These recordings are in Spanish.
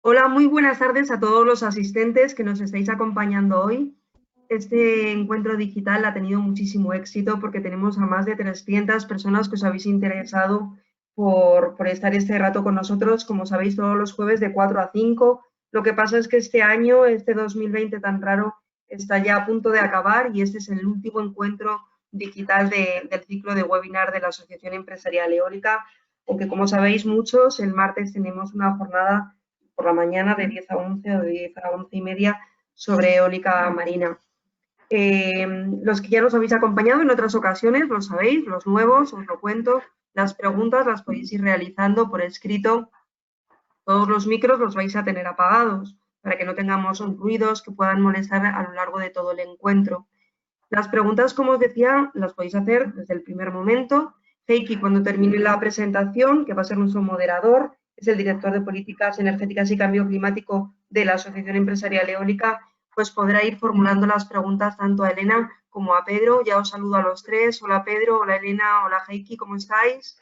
Hola, muy buenas tardes a todos los asistentes que nos estáis acompañando hoy. Este encuentro digital ha tenido muchísimo éxito porque tenemos a más de 300 personas que os habéis interesado por estar este rato con nosotros, como sabéis, todos los jueves de 4 a 5. Lo que pasa es que este año, este 2020 tan raro, está ya a punto de acabar y este es el último encuentro digital del ciclo de webinar de la Asociación Empresarial Eólica, aunque como sabéis muchos, el martes tenemos una jornada por la mañana de 10 a 11 o de 10 a 11 y media sobre eólica marina. Los que ya nos habéis acompañado en otras ocasiones, lo sabéis, los nuevos, os lo cuento, las preguntas las podéis ir realizando por escrito. Todos los micros los vais a tener apagados para que no tengamos ruidos que puedan molestar a lo largo de todo el encuentro. Las preguntas, como os decía, las podéis hacer desde el primer momento. Heikki, cuando termine la presentación, que va a ser nuestro moderador, es el director de Políticas Energéticas y Cambio Climático de la Asociación Empresarial Eólica, pues podrá ir formulando las preguntas tanto a Elena como a Pedro. Ya os saludo a los tres. Hola Pedro, hola Elena, hola Heikki, ¿cómo estáis?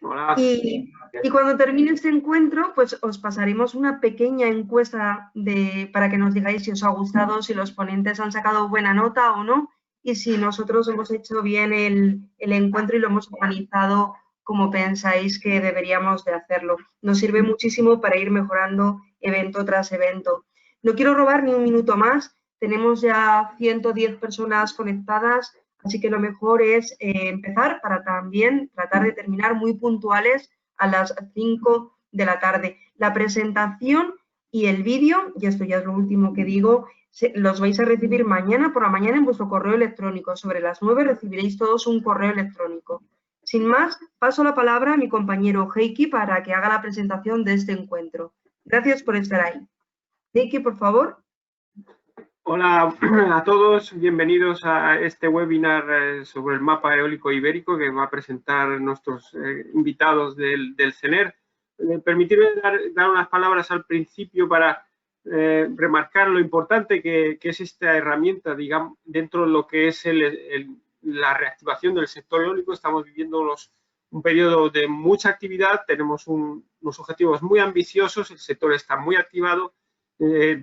Hola. Y cuando termine este encuentro, pues os pasaremos una pequeña encuesta para que nos digáis si os ha gustado, si los ponentes han sacado buena nota o no, y si nosotros hemos hecho bien el encuentro y lo hemos organizado como pensáis que deberíamos de hacerlo. Nos sirve muchísimo para ir mejorando evento tras evento. No quiero robar ni un minuto más. Tenemos ya 110 personas conectadas. Así que lo mejor es empezar para también tratar de terminar muy puntuales a las 5 de la tarde. La presentación y el vídeo, y esto ya es lo último que digo, los vais a recibir mañana por la mañana en vuestro correo electrónico. Sobre las 9 recibiréis todos un correo electrónico. Sin más, paso la palabra a mi compañero Heikki para que haga la presentación de este encuentro. Gracias por estar ahí. Heikki, por favor. Hola a todos, bienvenidos a este webinar sobre el mapa eólico ibérico que va a presentar nuestros invitados del CENER. Permitidme dar unas palabras al principio para remarcar lo importante que es esta herramienta, digamos, dentro de lo que es la reactivación del sector eólico. Estamos viviendo un periodo de mucha actividad, tenemos unos objetivos muy ambiciosos, el sector está muy activado.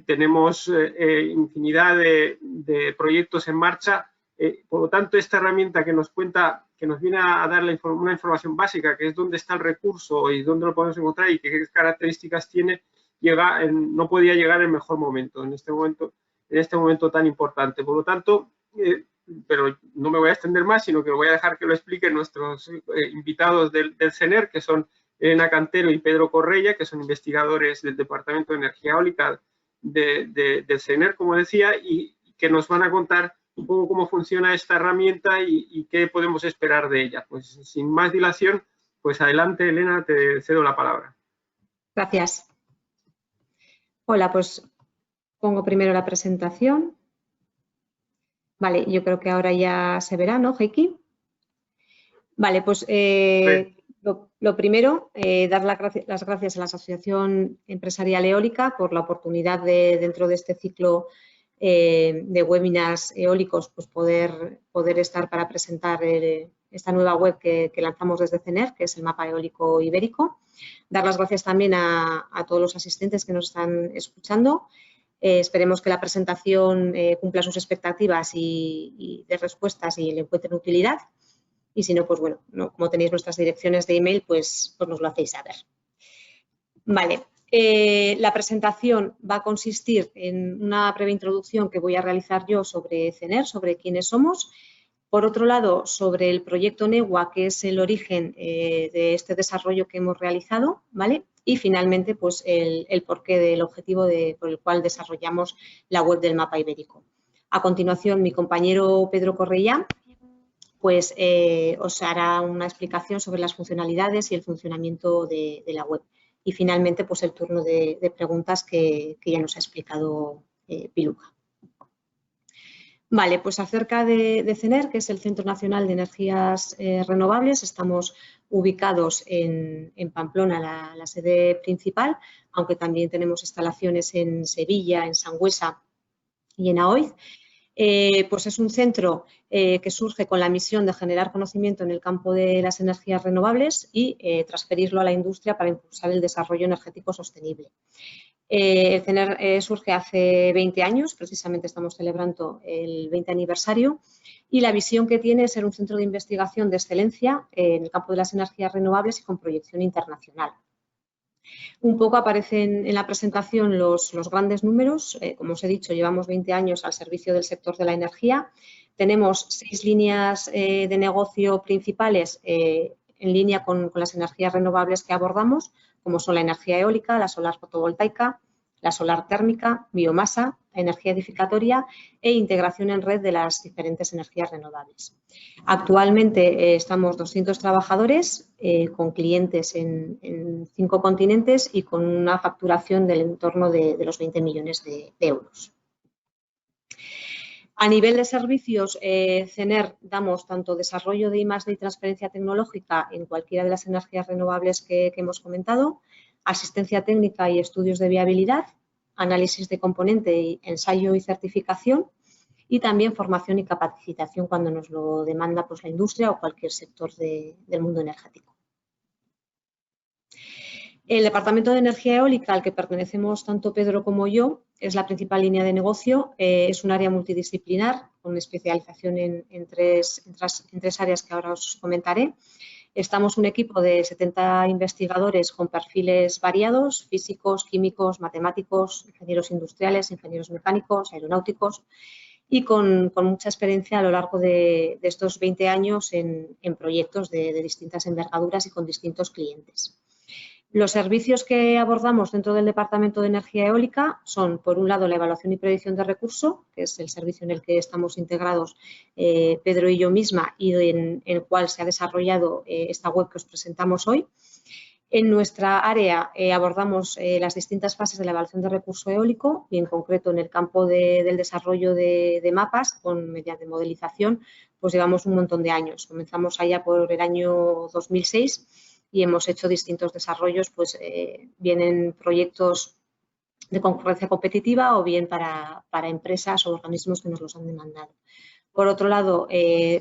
Tenemos infinidad de proyectos en marcha. Por lo tanto, esta herramienta que nos cuenta, que nos viene a dar una información básica, que es dónde está el recurso y dónde lo podemos encontrar y qué características tiene, no podía llegar en mejor momento, en este momento tan importante. Por lo tanto, pero no me voy a extender más, sino que voy a dejar que lo expliquen nuestros invitados del CENER, que son Elena Cantero y Pedro Correia, que son investigadores del Departamento de Energía Eólica del CENER, como decía, y que nos van a contar un poco cómo funciona esta herramienta y qué podemos esperar de ella. Pues sin más dilación, pues adelante, Elena, te cedo la palabra. Gracias. Hola, pues pongo primero la presentación. Vale, yo creo que ahora ya se verá, ¿no, Heikki? Vale, pues lo primero, dar las gracias a la Asociación Empresarial Eólica por la oportunidad de, dentro de este ciclo de webinars eólicos, pues poder estar para presentar esta nueva web que lanzamos desde CENER, que es el mapa eólico ibérico. Dar las gracias también a todos los asistentes que nos están escuchando. Esperemos que la presentación cumpla sus expectativas y de respuestas y le encuentren utilidad. Y si no, pues bueno, como tenéis nuestras direcciones de email, pues nos lo hacéis saber. Vale, la presentación va a consistir en una breve introducción que voy a realizar yo sobre CENER, sobre quiénes somos. Por otro lado, sobre el proyecto NEWA, que es el origen de este desarrollo que hemos realizado, ¿vale? Y finalmente, pues el porqué del objetivo por el cual desarrollamos la web del mapa ibérico. A continuación, mi compañero Pedro Correia pues os hará una explicación sobre las funcionalidades y el funcionamiento de la web. Y finalmente, pues el turno de preguntas que ya nos ha explicado Piluca. Vale, pues acerca de CENER, que es el Centro Nacional de Energías Renovables, estamos ubicados en Pamplona, la sede principal, aunque también tenemos instalaciones en Sevilla, en Sangüesa y en Aoiz. Pues es un centro que surge con la misión de generar conocimiento en el campo de las energías renovables y transferirlo a la industria para impulsar el desarrollo energético sostenible. El CENER surge hace 20 años, precisamente estamos celebrando el 20 aniversario, y la visión que tiene es ser un centro de investigación de excelencia en el campo de las energías renovables y con proyección internacional. Un poco aparecen en la presentación los grandes números. Como os he dicho, llevamos 20 años al servicio del sector de la energía. Tenemos 6 líneas de negocio principales en línea con las energías renovables que abordamos, como son la energía eólica, la solar fotovoltaica, la solar térmica, biomasa, energía edificatoria e integración en red de las diferentes energías renovables. Actualmente estamos 200 trabajadores con clientes en 5 continentes y con una facturación del entorno de los 20 millones de euros. A nivel de servicios, CENER damos tanto desarrollo de I+D y transferencia tecnológica en cualquiera de las energías renovables que hemos comentado, asistencia técnica y estudios de viabilidad, análisis de componente, ensayo y certificación, y también formación y capacitación cuando nos lo demanda pues, la industria o cualquier sector del mundo energético. El Departamento de Energía Eólica, al que pertenecemos tanto Pedro como yo, es la principal línea de negocio. Es un área multidisciplinar con especialización en tres áreas que ahora os comentaré. Estamos un equipo de 70 investigadores con perfiles variados, físicos, químicos, matemáticos, ingenieros industriales, ingenieros mecánicos, aeronáuticos y con mucha experiencia a lo largo de estos 20 años en proyectos de distintas envergaduras y con distintos clientes. Los servicios que abordamos dentro del Departamento de Energía Eólica son, por un lado, la evaluación y predicción de recurso, que es el servicio en el que estamos integrados Pedro y yo misma y en el cual se ha desarrollado esta web que os presentamos hoy. En nuestra área abordamos las distintas fases de la evaluación de recurso eólico y, en concreto, en el campo del desarrollo de mapas mediante modelización, pues llevamos un montón de años. Comenzamos allá por el año 2006 y hemos hecho distintos desarrollos, pues bien en proyectos de concurrencia competitiva o bien para empresas o organismos que nos los han demandado. Por otro lado,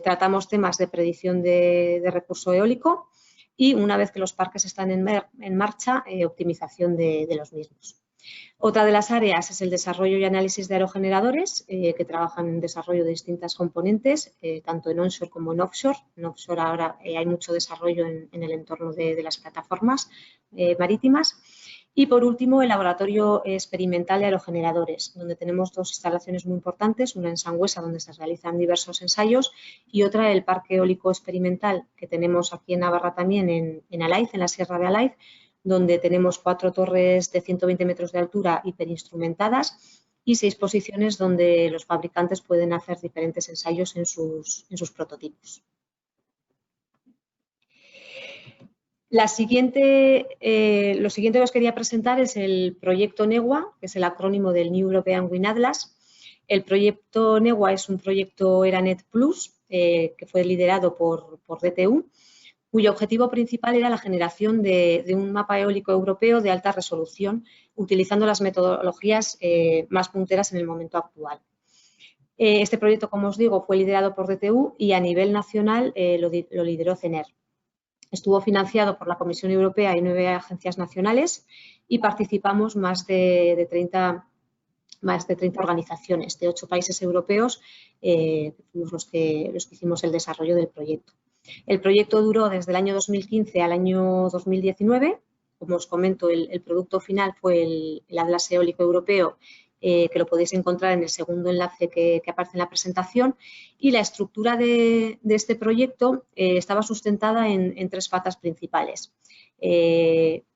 tratamos temas de predicción de recurso eólico y, una vez que los parques están en marcha, optimización de los mismos. Otra de las áreas es el desarrollo y análisis de aerogeneradores, que trabajan en desarrollo de distintas componentes, tanto en onshore como en offshore. En offshore ahora hay mucho desarrollo en el entorno de las plataformas marítimas. Y, por último, el laboratorio experimental de aerogeneradores, donde tenemos 2 instalaciones muy importantes, una en Sangüesa, donde se realizan diversos ensayos, y otra el parque eólico experimental que tenemos aquí en Navarra también, en Alaiz, en la Sierra de Alaiz, donde tenemos 4 torres de 120 metros de altura hiperinstrumentadas y 6 posiciones donde los fabricantes pueden hacer diferentes ensayos en sus prototipos. Lo siguiente que os quería presentar es el proyecto NEWA, que es el acrónimo del New European Wind Atlas. El proyecto NEWA es un proyecto ERANET Plus que fue liderado por DTU, cuyo objetivo principal era la generación de un mapa eólico europeo de alta resolución, utilizando las metodologías más punteras en el momento actual. Este proyecto, como os digo, fue liderado por DTU y a nivel nacional lo lideró CENER. Estuvo financiado por la Comisión Europea y 9 agencias nacionales y participamos más de 30 organizaciones de 8 países europeos, fuimos los que hicimos el desarrollo del proyecto. El proyecto duró desde el año 2015 al año 2019. Como os comento, el producto final fue el Atlas Eólico Europeo, que lo podéis encontrar en el segundo enlace que aparece en la presentación. Y la estructura de este proyecto estaba sustentada en 3 patas principales.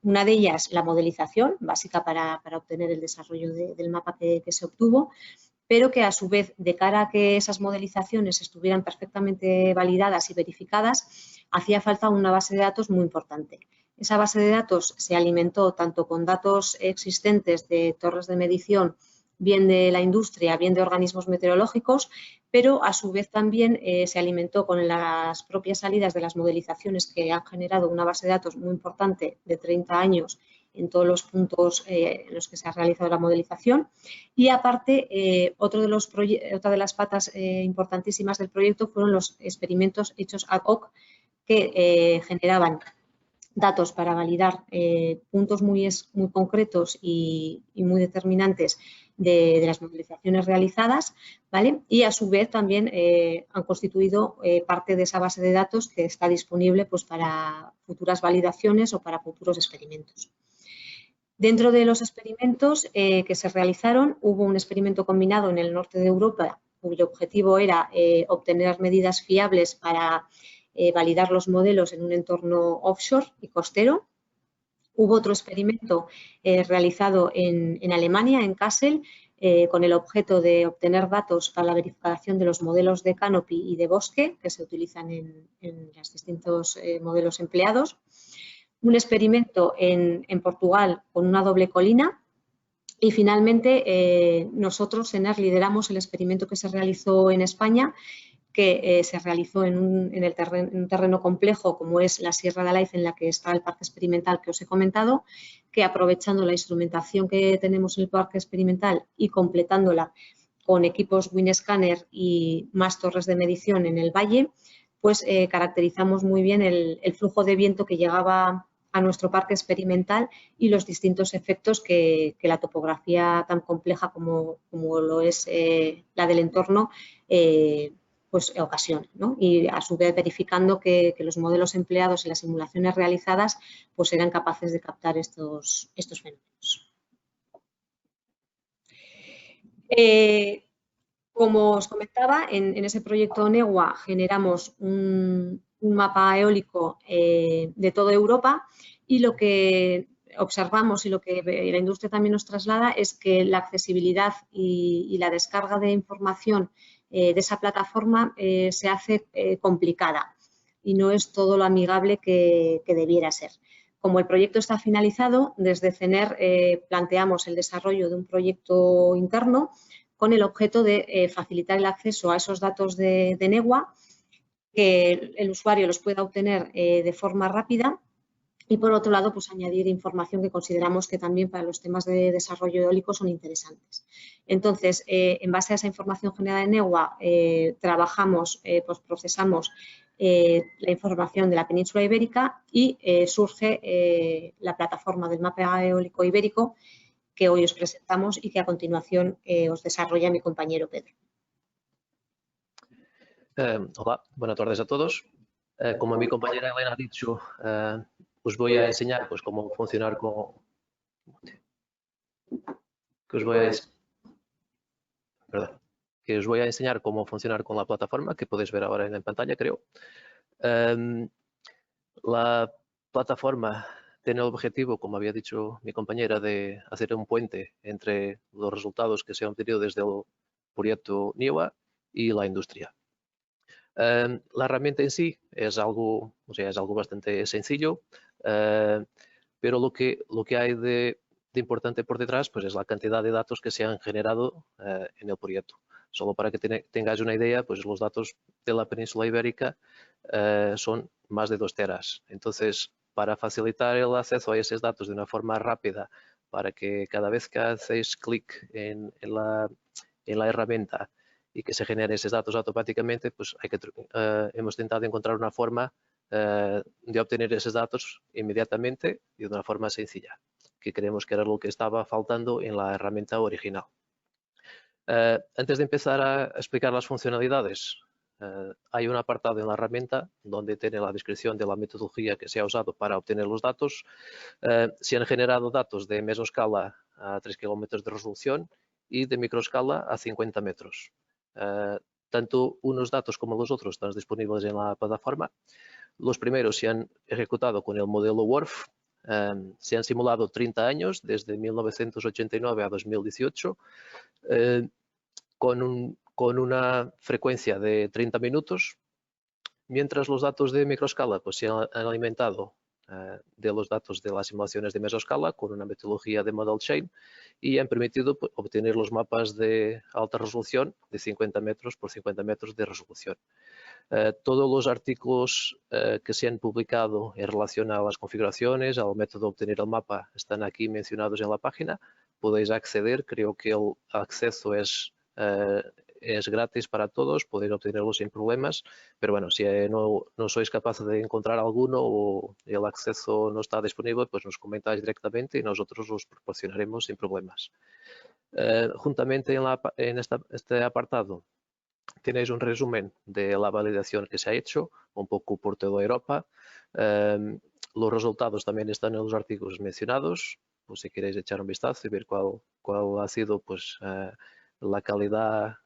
Una de ellas, la modelización, básica para obtener el desarrollo del mapa que se obtuvo, pero que, a su vez, de cara a que esas modelizaciones estuvieran perfectamente validadas y verificadas, hacía falta una base de datos muy importante. Esa base de datos se alimentó tanto con datos existentes de torres de medición, bien de la industria, bien de organismos meteorológicos, pero a su vez también se alimentó con las propias salidas de las modelizaciones que han generado una base de datos muy importante de 30 años en todos los puntos en los que se ha realizado la modelización. Y aparte, otra de las patas importantísimas del proyecto fueron los experimentos hechos ad hoc que generaban datos para validar puntos muy concretos y muy determinantes de las modelizaciones realizadas, ¿vale? Y a su vez también han constituido parte de esa base de datos que está disponible pues, para futuras validaciones o para futuros experimentos. Dentro de los experimentos que se realizaron, hubo un experimento combinado en el norte de Europa, cuyo objetivo era obtener medidas fiables para validar los modelos en un entorno offshore y costero. Hubo otro experimento realizado en Alemania, en Kassel, con el objeto de obtener datos para la verificación de los modelos de canopy y de bosque que se utilizan en los distintos modelos empleados. Un experimento en Portugal con una doble colina. Y finalmente, nosotros, SENER, lideramos el experimento que se realizó en España, que se realizó en un terreno complejo como es la Sierra de Alaiz, en la que está el parque experimental que os he comentado, que aprovechando la instrumentación que tenemos en el parque experimental y completándola con equipos WinScanner y más torres de medición en el valle, pues caracterizamos muy bien el flujo de viento que llegaba a nuestro parque experimental y los distintos efectos que la topografía tan compleja como lo es la del entorno pues ocasiona, ¿no? Y a su vez verificando que los modelos empleados y las simulaciones realizadas pues eran capaces de captar estos fenómenos. Como os comentaba, en ese proyecto NEWA generamos un mapa eólico de toda Europa y lo que observamos y lo que la industria también nos traslada es que la accesibilidad y la descarga de información de esa plataforma se hace complicada y no es todo lo amigable que debiera ser. Como el proyecto está finalizado, desde CENER planteamos el desarrollo de un proyecto interno con el objeto de facilitar el acceso a esos datos de NEWA, que el usuario los pueda obtener de forma rápida y, por otro lado, pues añadir información que consideramos que también para los temas de desarrollo eólico son interesantes. Entonces, en base a esa información generada en NEWA, trabajamos, pues procesamos la información de la península ibérica y surge la plataforma del mapa eólico ibérico que hoy os presentamos y que a continuación os desarrolla mi compañero Pedro. Hola, buenas tardes a todos. Como mi compañera Elena ha dicho, os voy a enseñar pues, cómo funcionar con... os voy a enseñar cómo funcionar con la plataforma, que podéis ver ahora en la pantalla, creo. La plataforma tiene el objetivo, como había dicho mi compañera, de hacer un puente entre los resultados que se han obtenido desde el proyecto NEWA y la industria. La herramienta en sí es algo bastante sencillo, pero lo que hay de importante por detrás pues es la cantidad de datos que se han generado en el proyecto. Solo para que tengáis una idea, pues los datos de la península ibérica son más de 2 teras. Entonces, para facilitar el acceso a esos datos de una forma rápida, para que cada vez que hacéis clic en la herramienta y que se generen esos datos automáticamente, pues hemos intentado encontrar una forma de obtener esos datos inmediatamente y de una forma sencilla, que creemos que era lo que estaba faltando en la herramienta original. Antes de empezar a explicar las funcionalidades, hay un apartado en la herramienta donde tiene la descripción de la metodología que se ha usado para obtener los datos. Se han generado datos de mesoscala a 3 kilómetros de resolución y de microescala a 50 metros. Tanto unos datos como los otros están disponibles en la plataforma. Los primeros se han ejecutado con el modelo WRF. Se han simulado 30 años, desde 1989 a 2018, con una frecuencia de 30 minutos, mientras los datos de microescala pues, se han alimentado de los datos de las simulaciones de mesoscala con una metodología de Model Chain y han permitido pues, obtener los mapas de alta resolución de 50 metros por 50 metros de resolución. Todos los artículos que se han publicado en relación a las configuraciones, al método de obtener el mapa, están aquí mencionados en la página. Podéis acceder, creo que el acceso es gratis para todos, podéis obtenerlo sin problemas, pero bueno, si no sois capaces de encontrar alguno o el acceso no está disponible, pues nos comentáis directamente y nosotros os proporcionaremos sin problemas. Juntamente en este apartado tenéis un resumen de la validación que se ha hecho, un poco por toda Europa. Los resultados también están en los artículos mencionados, pues si queréis echar un vistazo y ver cuál ha sido pues, la calidad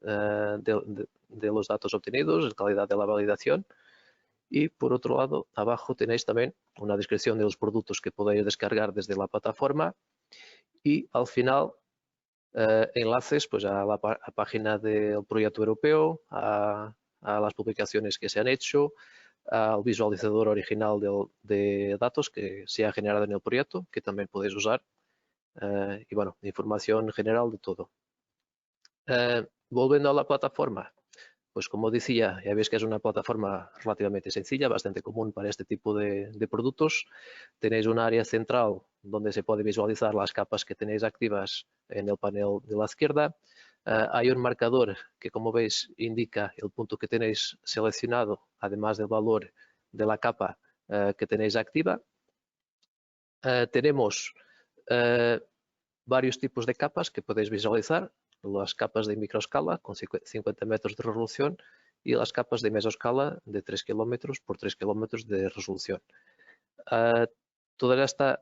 de los datos obtenidos, la calidad de la validación. Y por otro lado, abajo tenéis también una descripción de los productos que podéis descargar desde la plataforma y al final enlaces pues, a la página del proyecto europeo, a las publicaciones que se han hecho, al visualizador original de datos que se ha generado en el proyecto, que también podéis usar, y bueno, información general de todo. Volviendo a la plataforma, pues como decía, ya veis que es una plataforma relativamente sencilla, bastante común para este tipo de productos. Tenéis un área central donde se puede visualizar las capas que tenéis activas en el panel de la izquierda. Hay un marcador que, como veis, indica el punto que tenéis seleccionado, además del valor de la capa que tenéis activa. Tenemos varios tipos de capas que podéis visualizar. Las capas de microescala con 50 metros de resolución y las capas de mesoscala de 3 kilómetros por 3 kilómetros de resolución. Todas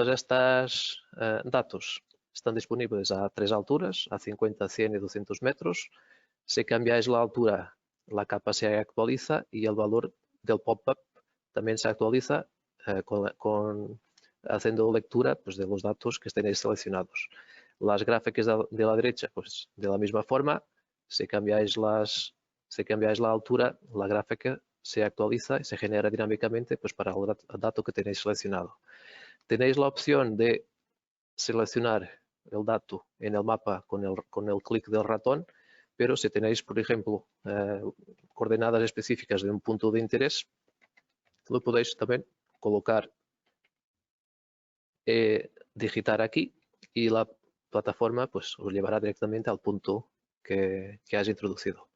estas datos están disponibles a 3 alturas, a 50, 100 y 200 metros. Si cambiáis la altura, la capa se actualiza y el valor del pop-up también se actualiza haciendo lectura pues, de los datos que tenéis seleccionados. Las gráficas de la derecha, pues de la misma forma, si cambiáis la altura, la gráfica se actualiza y se genera dinámicamente pues, para el dato que tenéis seleccionado. Tenéis la opción de seleccionar el dato en el mapa con el clic del ratón, pero si tenéis, por ejemplo, coordenadas específicas de un punto de interés, lo podéis también colocar, digitar aquí y la plataforma pues, os llevará directamente al punto que has introducido.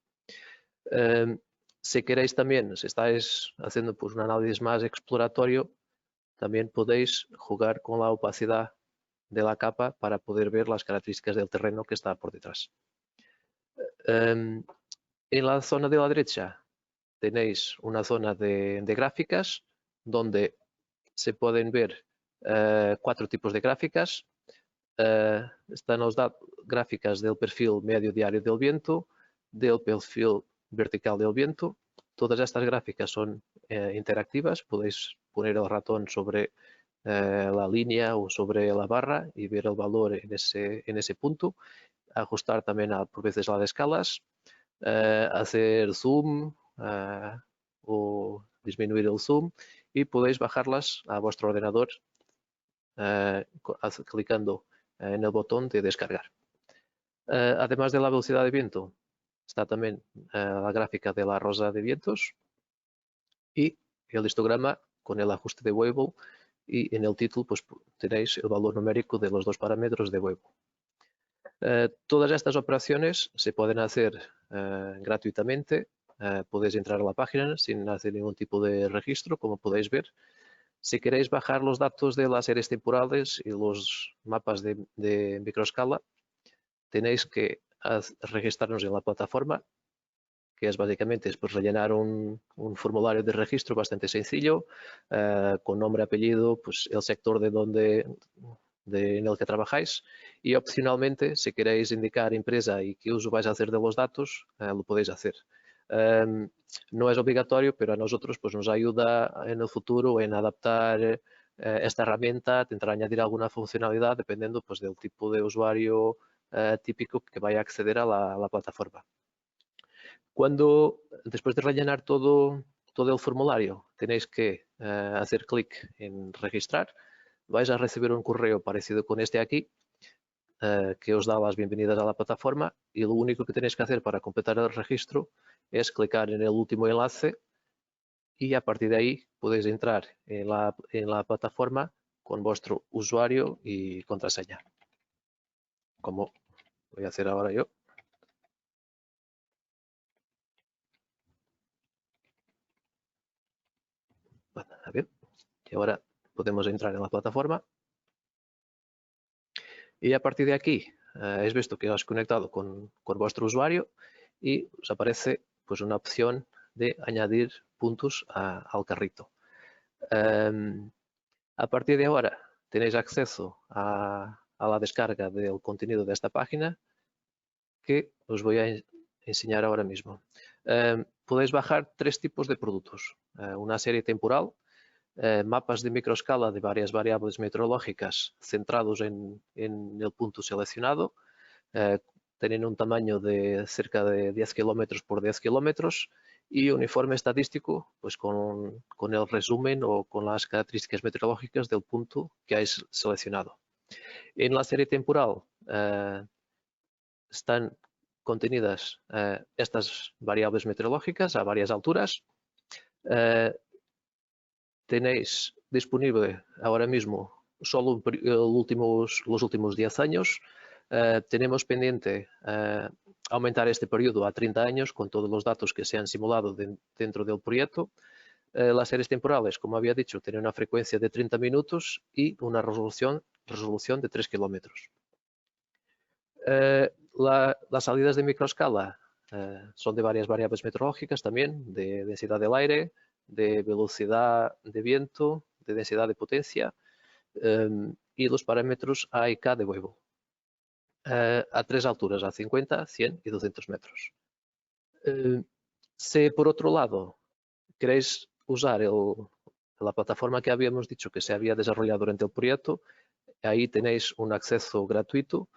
Si queréis también, si estáis haciendo pues, un análisis más exploratorio, también podéis jugar con la opacidad de la capa para poder ver las características del terreno que está por detrás. En la zona de la derecha tenéis una zona de gráficas donde se pueden ver 4 tipos de gráficas. Están las gráficas del perfil medio diario del viento, del perfil vertical del viento. Todas estas gráficas son interactivas. Podéis poner el ratón sobre la línea o sobre la barra y ver el valor en ese punto. Ajustar también por veces las escalas, hacer zoom o disminuir el zoom y podéis bajarlas a vuestro ordenador clicando en el botón de descargar. Además de la velocidad de viento, está también la gráfica de la rosa de vientos y el histograma con el ajuste de Weibull, y en el título pues, tenéis el valor numérico de los 2 parámetros de Weibull. Todas estas operaciones se pueden hacer gratuitamente. Podéis entrar a la página sin hacer ningún tipo de registro, como podéis ver. Si queréis bajar los datos de las series temporales y los mapas de microescala, tenéis que registrarnos en la plataforma, que es básicamente pues, rellenar un formulario de registro bastante sencillo, con nombre, apellido, pues, el sector en el que trabajáis, y opcionalmente, si queréis indicar empresa y qué uso vais a hacer de los datos, lo podéis hacer. No es obligatorio, pero a nosotros pues, nos ayuda en el futuro en adaptar esta herramienta, intentar añadir alguna funcionalidad dependiendo pues, del tipo de usuario típico que vaya a acceder a la plataforma. Después de rellenar todo el formulario, tenéis que hacer clic en registrar. Vais a recibir un correo parecido con este aquí. que os da las bienvenidas a la plataforma, y lo único que tenéis que hacer para completar el registro es clicar en el último enlace y a partir de ahí podéis entrar en la plataforma con vuestro usuario y contraseña, como voy a hacer ahora yo. Bueno, a ver, y ahora podemos entrar en la plataforma. Y a partir de aquí, habéis visto que os conectado con vuestro usuario y os aparece pues, una opción de añadir puntos al carrito. A partir de ahora tenéis acceso a la descarga del contenido de esta página que os voy a enseñar ahora mismo. Podéis bajar 3 tipos de productos. Una serie temporal, mapas de microescala de varias variables meteorológicas centrados en el punto seleccionado, tienen un tamaño de cerca de 10 kilómetros por 10 kilómetros y un informe estadístico pues con el resumen o con las características meteorológicas del punto que hayáis seleccionado. En la serie temporal están contenidas estas variables meteorológicas a varias alturas. Tenéis disponible ahora mismo solo los últimos 10 años. Tenemos pendiente aumentar este periodo a 30 años con todos los datos que se han simulado dentro del proyecto. Las series temporales, como había dicho, tienen una frecuencia de 30 minutos y una resolución de 3 kilómetros. Las salidas de microescala son de varias variables meteorológicas también, de densidad del aire, de velocidad de viento, de densidad de potencia y los parámetros A y K de Weibull. A 3 alturas, a 50, 100 y 200 metros. Si por otro lado queréis usar la plataforma que habíamos dicho que se había desarrollado durante el proyecto, ahí tenéis un acceso gratuito.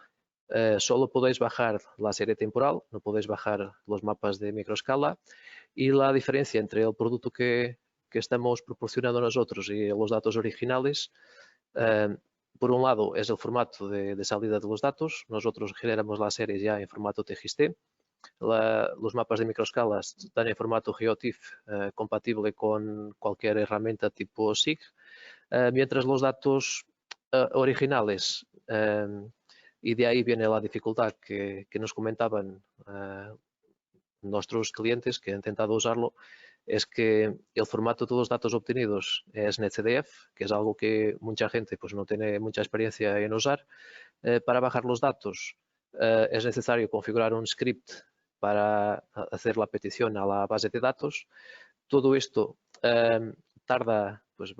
Solo podéis bajar la serie temporal, no podéis bajar los mapas de microescala, y la diferencia entre el producto que estamos proporcionando nosotros y los datos originales, por un lado es el formato de salida de los datos. Nosotros generamos las series ya en formato TXT. Los mapas de microescala están en formato GeoTIFF compatible con cualquier herramienta tipo SIG, mientras los datos originales, y de ahí viene la dificultad que nos comentaban nuestros clientes que han intentado usarlo, es que el formato de los datos obtenidos es NetCDF, que es algo que mucha gente pues, no tiene mucha experiencia en usar. Para bajar los datos es necesario configurar un script para hacer la petición a la base de datos. Todo esto tarda pues,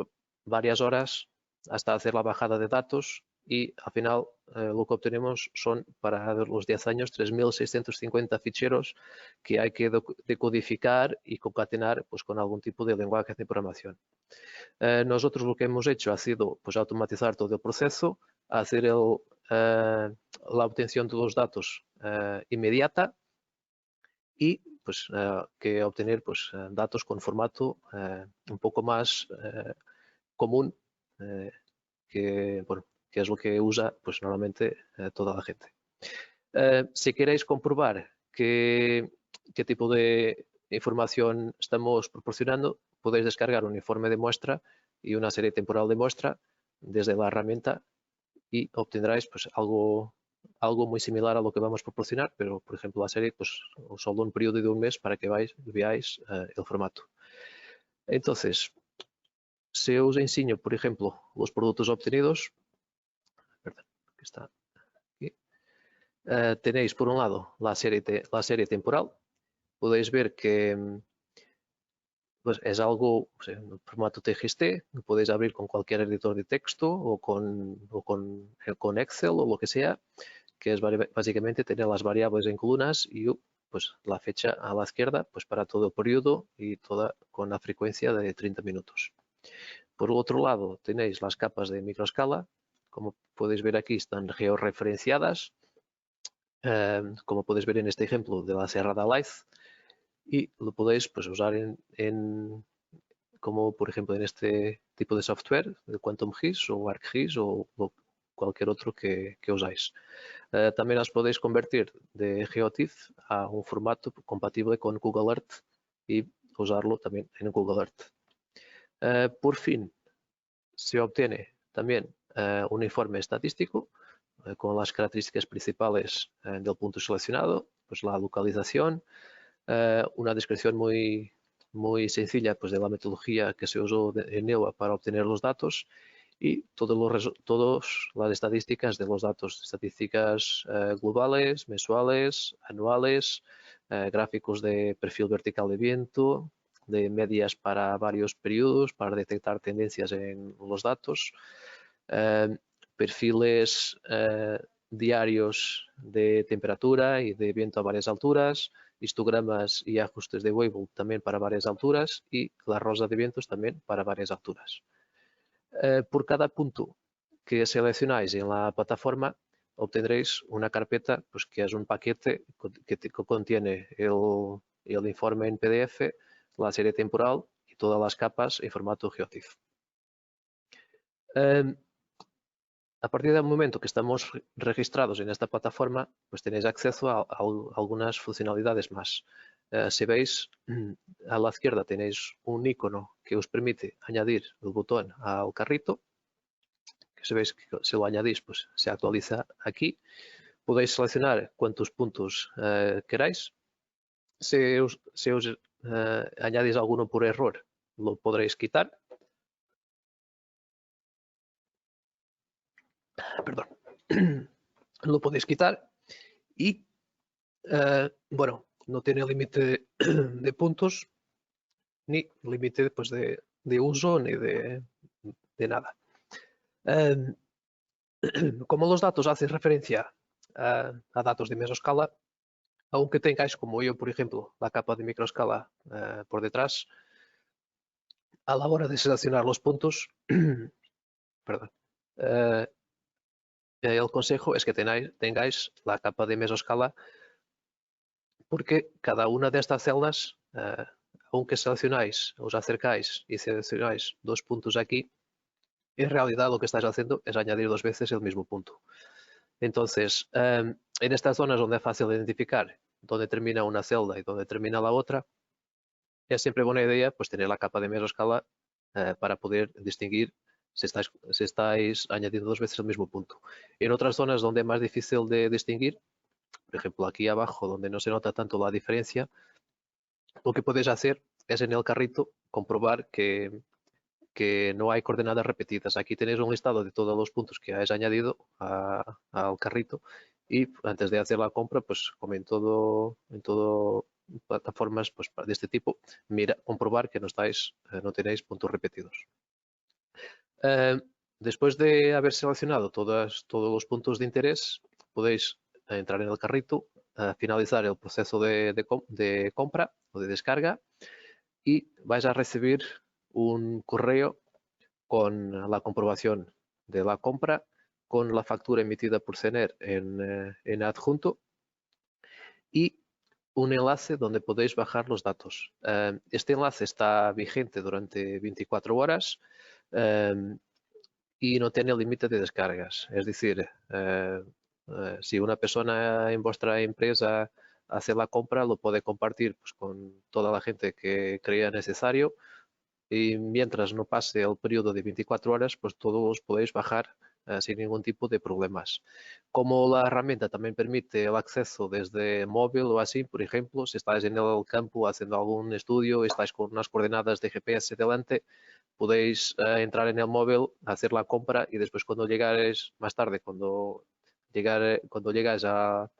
varias horas hasta hacer la bajada de datos y al final lo que obtenemos son para los 10 años 3.650 ficheros que hay que decodificar y concatenar pues, con algún tipo de lenguaje de programación. Nosotros lo que hemos hecho ha sido pues, automatizar todo el proceso, hacer la obtención de los datos inmediata y pues, que obtener pues, datos con formato un poco más común que, bueno, que es lo que usa pues, normalmente toda la gente. Si queréis comprobar qué tipo de información estamos proporcionando, podéis descargar un informe de muestra y una serie temporal de muestra desde la herramienta y obtendráis pues, algo muy similar a lo que vamos a proporcionar, pero por ejemplo la serie pues, solo un periodo de un mes para que veáis el formato. Entonces, si os enseño, por ejemplo, los productos obtenidos, perdón, que está aquí. Tenéis por un lado la serie temporal. Podéis ver que pues, es algo en formato TXT, lo podéis abrir con cualquier editor de texto o con Excel o lo que sea, que es básicamente tener las variables en columnas y pues, la fecha a la izquierda pues, para todo el periodo y toda con la frecuencia de 30 minutos. Por otro lado, tenéis las capas de microescala. Como podéis ver aquí, están georreferenciadas. Como podéis ver en este ejemplo de la Serra da Laiz. Y lo podéis pues, usar como por ejemplo en este tipo de software, de Quantum GIS o ArcGIS o cualquier otro que usáis. También las podéis convertir de GeoTIFF a un formato compatible con Google Earth y usarlo también en Google Earth. Por fin, se obtiene también un informe estadístico con las características principales del punto seleccionado, pues la localización, una descripción muy sencilla pues, de la metodología que se usó en NEWA para obtener los datos y todas las estadísticas de los datos, estadísticas globales, mensuales, anuales, gráficos de perfil vertical de viento, de medias para varios periodos para detectar tendencias en los datos, perfiles diarios de temperatura y de viento a varias alturas, histogramas y ajustes de Weibull también para varias alturas y la rosa de vientos también para varias alturas. Por cada punto que seleccionáis en la plataforma obtendréis una carpeta pues, que es un paquete que contiene el informe en PDF, la serie temporal y todas las capas en formato GeoTIFF. A partir del momento que estamos registrados en esta plataforma, pues tenéis acceso a algunas funcionalidades más. Si veis, a la izquierda tenéis un icono que os permite añadir el botón al carrito. Que si veis que si lo añadís, pues se actualiza aquí. Podéis seleccionar cuántos puntos queráis. Si os añadís alguno por error, lo podréis quitar. Perdón. Lo podéis quitar y, bueno, no tiene límite de puntos ni límite pues, de uso ni de nada. Como los datos hacen referencia a datos de mesoscala, aunque tengáis, como yo, por ejemplo, la capa de microescala por detrás, a la hora de seleccionar los puntos, perdón, el consejo es que tengáis la capa de mesoscala porque cada una de estas celdas, aunque seleccionáis, os acercáis y seleccionáis 2 puntos aquí, en realidad lo que estáis haciendo es añadir 2 veces el mismo punto. Entonces, en estas zonas donde es fácil identificar dónde termina una celda y dónde termina la otra, es siempre buena idea pues, tener la capa de mesoscala para poder distinguir si estáis añadiendo 2 veces el mismo punto. En otras zonas donde es más difícil de distinguir, por ejemplo, aquí abajo donde no se nota tanto la diferencia, lo que podéis hacer es en el carrito comprobar que no hay coordenadas repetidas. Aquí tenéis un listado de todos los puntos que hayáis añadido al carrito y antes de hacer la compra, pues como en todo plataformas pues, de este tipo, comprobar que no tenéis puntos repetidos. Después de haber seleccionado todos los puntos de interés, podéis entrar en el carrito, finalizar el proceso de compra o de descarga y vais a recibir un correo con la comprobación de la compra, con la factura emitida por CENER en adjunto y un enlace donde podéis bajar los datos. Este enlace está vigente durante 24 horas y no tiene límite de descargas. Es decir, si una persona en vuestra empresa hace la compra, lo puede compartir pues, con toda la gente que crea necesario y mientras no pase el periodo de 24 horas, pues todos los podéis bajar sin ningún tipo de problemas. Como la herramienta también permite el acceso desde móvil o así, por ejemplo, si estáis en el campo haciendo algún estudio y estáis con unas coordenadas de GPS delante, podéis entrar en el móvil, hacer la compra y después cuando llegáis más tarde, cuando llegáis a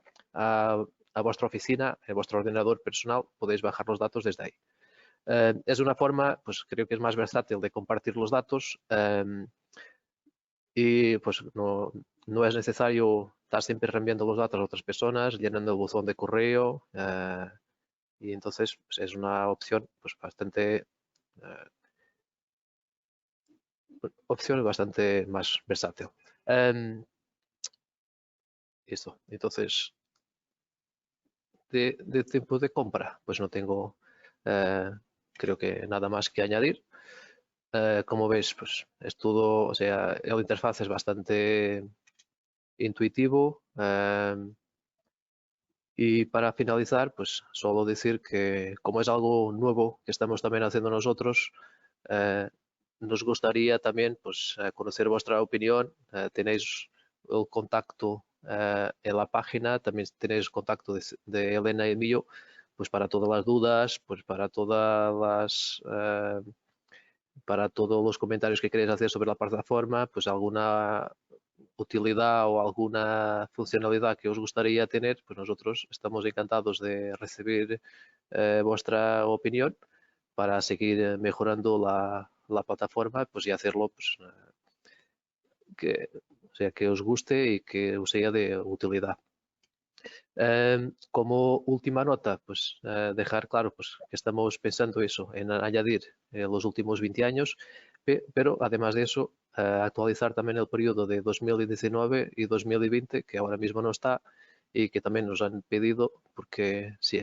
vuestra oficina, en vuestro ordenador personal, podéis bajar los datos desde ahí. Es una forma, pues creo que es más versátil de compartir los datos y pues no es necesario estar siempre reenviando los datos a otras personas, llenando el buzón de correo y entonces pues, es una opción pues bastante más versátil. Eso, entonces de tiempo de compra pues no tengo creo que nada más que añadir. Como veis, pues es todo, o sea, la interfaz es bastante intuitivo. Y para finalizar, pues solo decir que como es algo nuevo que estamos también haciendo nosotros, nos gustaría también pues, conocer vuestra opinión. Tenéis el contacto en la página, también tenéis contacto de Elena y mío, pues para todas las dudas, pues para para todos los comentarios que queréis hacer sobre la plataforma, pues alguna utilidad o alguna funcionalidad que os gustaría tener, pues nosotros estamos encantados de recibir vuestra opinión para seguir mejorando la plataforma, pues y hacerlo pues, que os guste y que os sea de utilidad. Como última nota, pues dejar claro pues, que estamos pensando eso, en añadir los últimos 20 años, pero además de eso, actualizar también el periodo de 2019 y 2020, que ahora mismo no está y que también nos han pedido, porque si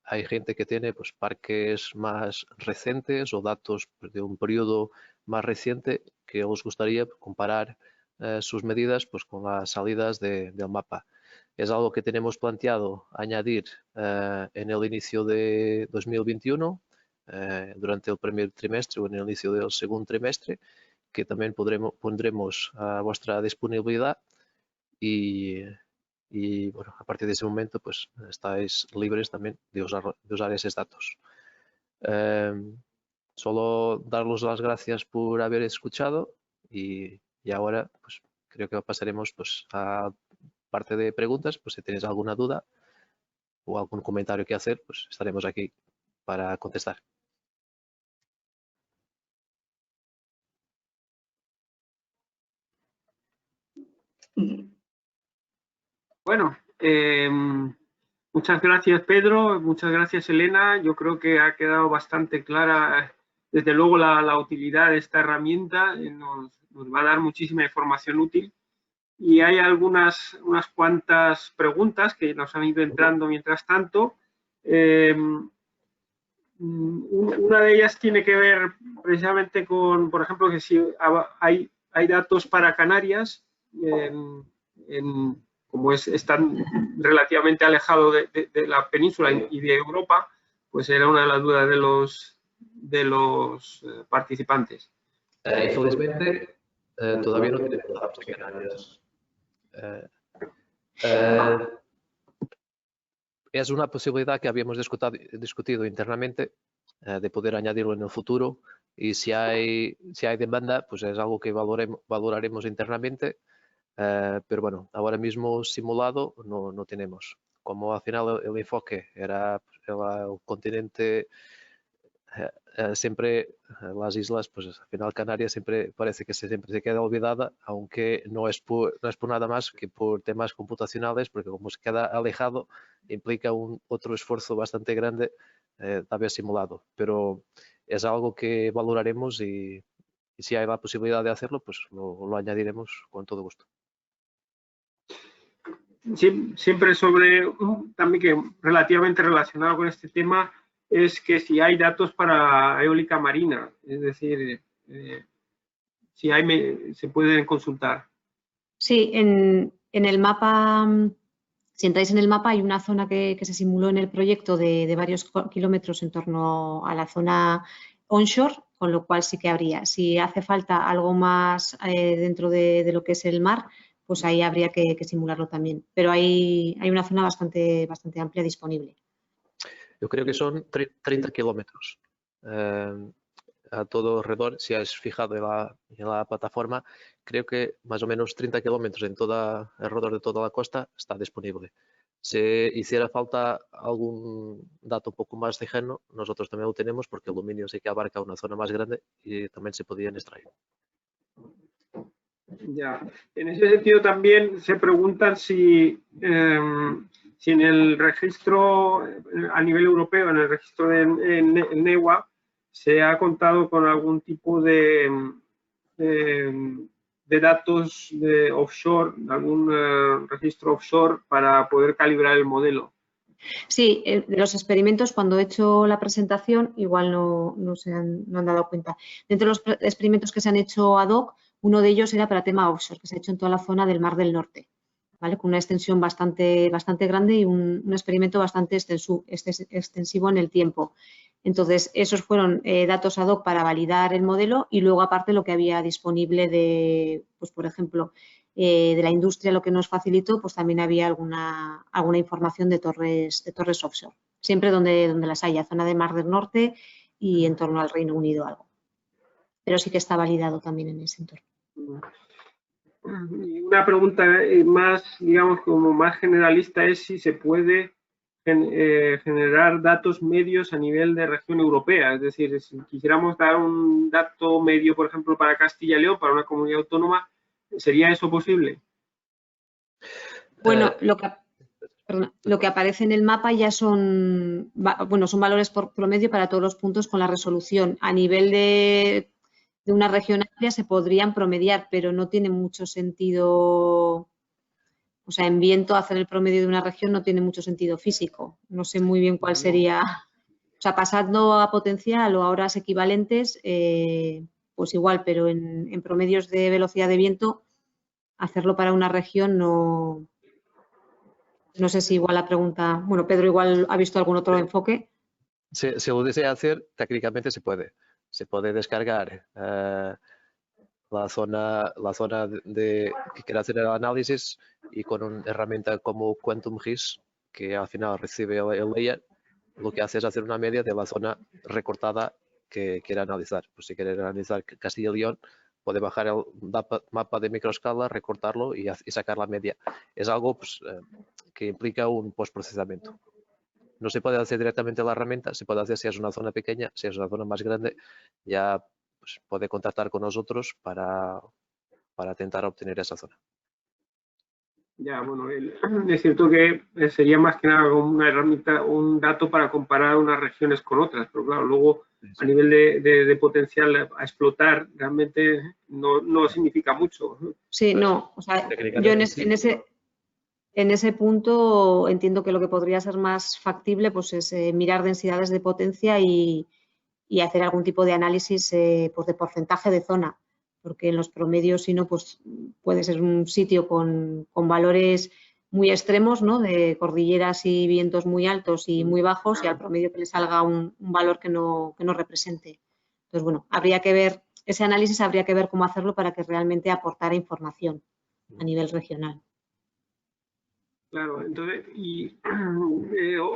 hay gente que tiene pues, parques más recientes o datos de un periodo más reciente que os gustaría comparar sus medidas pues, con las salidas del mapa. Es algo que tenemos planteado añadir en el inicio de 2021, durante el primer trimestre o en el inicio del segundo trimestre, que también pondremos a vuestra disponibilidad y bueno, a partir de ese momento pues estáis libres también de usar esos datos. Solo daros las gracias por haber escuchado y ahora pues creo que pasaremos pues a parte de preguntas, pues si tenéis alguna duda o algún comentario que hacer, pues estaremos aquí para contestar. Bueno, muchas gracias Pedro, muchas gracias Elena. Yo creo que ha quedado bastante clara, desde luego, la utilidad de esta herramienta. Nos va a dar muchísima información útil. Y hay unas cuantas preguntas que nos han ido entrando mientras tanto. Una de ellas tiene que ver precisamente con, por ejemplo, que si hay datos para Canarias, como están relativamente alejados de la península y de Europa, pues era una de las dudas de los participantes. Infelizmente, todavía no tenemos datos de Canarias. Es una posibilidad que habíamos discutido internamente de poder añadirlo en el futuro, y si hay demanda, pues es algo que valoraremos internamente, pero bueno, ahora mismo simulado no tenemos. Como al final el enfoque era el continente, siempre las islas, pues al final Canarias siempre parece que siempre se queda olvidada, aunque no es por nada más que por temas computacionales, porque como se queda alejado implica otro esfuerzo bastante grande de haber simulado, pero es algo que valoraremos y si hay la posibilidad de hacerlo, pues lo añadiremos con todo gusto. Siempre también que relativamente relacionado con este tema, es que si hay datos para eólica marina, es decir, si se pueden consultar. Sí, en el mapa, si entráis en el mapa, hay una zona que se simuló en el proyecto de varios kilómetros en torno a la zona onshore, con lo cual sí que habría. Si hace falta algo más dentro de lo que es el mar, pues ahí habría que simularlo también. Pero hay una zona bastante amplia disponible. Yo creo que son 30 kilómetros a todo alrededor. Si has fijado en la plataforma, creo que más o menos 30 kilómetros alrededor de toda la costa está disponible. Si hiciera falta algún dato un poco más lejano, nosotros también lo tenemos, porque el dominio sí que abarca una zona más grande y también se podían extraer. Ya, en ese sentido también se preguntan si en el registro a nivel europeo, en el registro de NEWA, se ha contado con algún tipo de datos de offshore, algún registro offshore para poder calibrar el modelo. Sí, de los experimentos, cuando he hecho la presentación, igual no han dado cuenta. Dentro de los experimentos que se han hecho ad hoc, Uno de ellos era para tema offshore, que se ha hecho en toda la zona del Mar del Norte, ¿vale? Con una extensión bastante grande y un experimento bastante extensivo en el tiempo. Entonces, esos fueron datos ad hoc para validar el modelo y luego, aparte, lo que había disponible de, pues, por ejemplo, de la industria, lo que nos facilitó, pues también había alguna información de torres offshore, siempre donde las haya, zona de Mar del Norte y en torno al Reino Unido algo. Pero sí que está validado también en ese entorno. Y una pregunta más, digamos, como más generalista es si se puede generar datos medios a nivel de región europea. Es decir, si quisiéramos dar un dato medio, por ejemplo, para Castilla y León, para una comunidad autónoma, ¿sería eso posible? Bueno, lo que aparece en el mapa ya son valores por promedio para todos los puntos con la resolución. A nivel de una región amplia se podrían promediar, pero no tiene mucho sentido. O sea, en viento hacer el promedio de una región no tiene mucho sentido físico. No sé muy bien cuál sería. O sea, pasando a potencial o a horas equivalentes, pues igual, pero en promedios de velocidad de viento, hacerlo para una región no sé si igual la pregunta. Bueno, Pedro igual ha visto algún otro enfoque. Si lo desea hacer, técnicamente se puede. Se puede descargar la zona que quiera hacer el análisis y con una herramienta como QuantumGIS, que al final recibe el layer, lo que hace es hacer una media de la zona recortada que quiera analizar. Pues si quiere analizar Castilla y León, puede bajar el mapa de microescala, recortarlo y sacar la media. Es algo pues, que implica un postprocesamiento. No se puede hacer directamente la herramienta, se puede hacer si es una zona pequeña, si es una zona más grande, ya pues, puede contactar con nosotros para intentar obtener esa zona. Ya, bueno, es cierto que sería más que nada una herramienta, un dato para comparar unas regiones con otras, pero claro, luego a nivel de potencial a explotar realmente no significa mucho. Sí, no, o sea, yo en ese punto entiendo que lo que podría ser más factible pues es mirar densidades de potencia y hacer algún tipo de análisis pues de porcentaje de zona, porque en los promedios, si no, pues puede ser un sitio con valores muy extremos, ¿no? De cordilleras y vientos muy altos y muy bajos y al promedio que le salga un valor que no represente. Entonces, bueno, habría que ver, ese análisis habría que ver cómo hacerlo para que realmente aportara información a nivel regional. Claro, entonces, y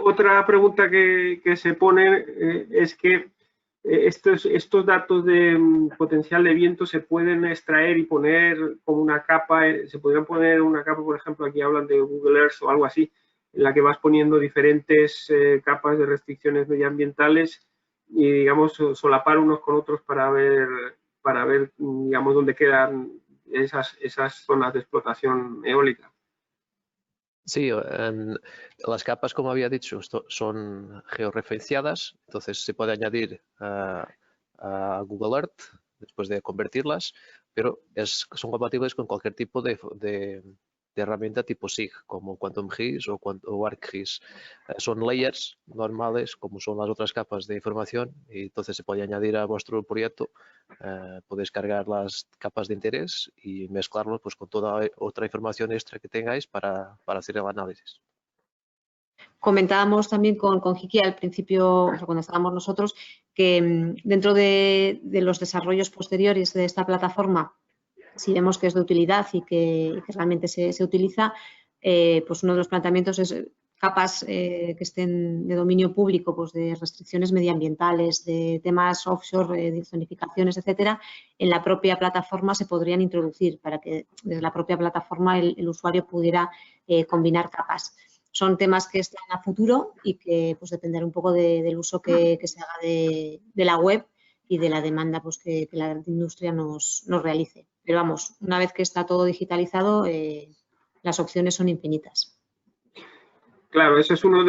otra pregunta que se pone es que estos datos de potencial de viento se pueden extraer y poner como una capa, se podrían poner una capa, por ejemplo, aquí hablan de Google Earth o algo así, en la que vas poniendo diferentes capas de restricciones medioambientales y, digamos, solapar unos con otros para ver, digamos, dónde quedan esas zonas de explotación eólica. Sí, las capas, como había dicho, son georreferenciadas, entonces se puede añadir a Google Earth después de convertirlas, pero son compatibles con cualquier tipo de herramienta tipo SIG, como QuantumGIS o ArcGIS. Son layers normales, como son las otras capas de información, y entonces se puede añadir a vuestro proyecto. Podéis cargar las capas de interés y mezclarlos pues, con toda otra información extra que tengáis para hacer el análisis. Comentábamos también con Hiki al principio, o sea, cuando estábamos nosotros, que dentro de los desarrollos posteriores de esta plataforma, si vemos que es de utilidad y que realmente se utiliza, pues uno de los planteamientos es capas que estén de dominio público, pues de restricciones medioambientales, de temas offshore, de zonificaciones, etcétera, en la propia plataforma se podrían introducir para que desde la propia plataforma el usuario pudiera combinar capas. Son temas que están a futuro y que pues dependerá un poco del uso que se haga de la web y de la demanda pues, que la industria nos realice. Pero vamos, una vez que está todo digitalizado, las opciones son infinitas. Claro, eso es uno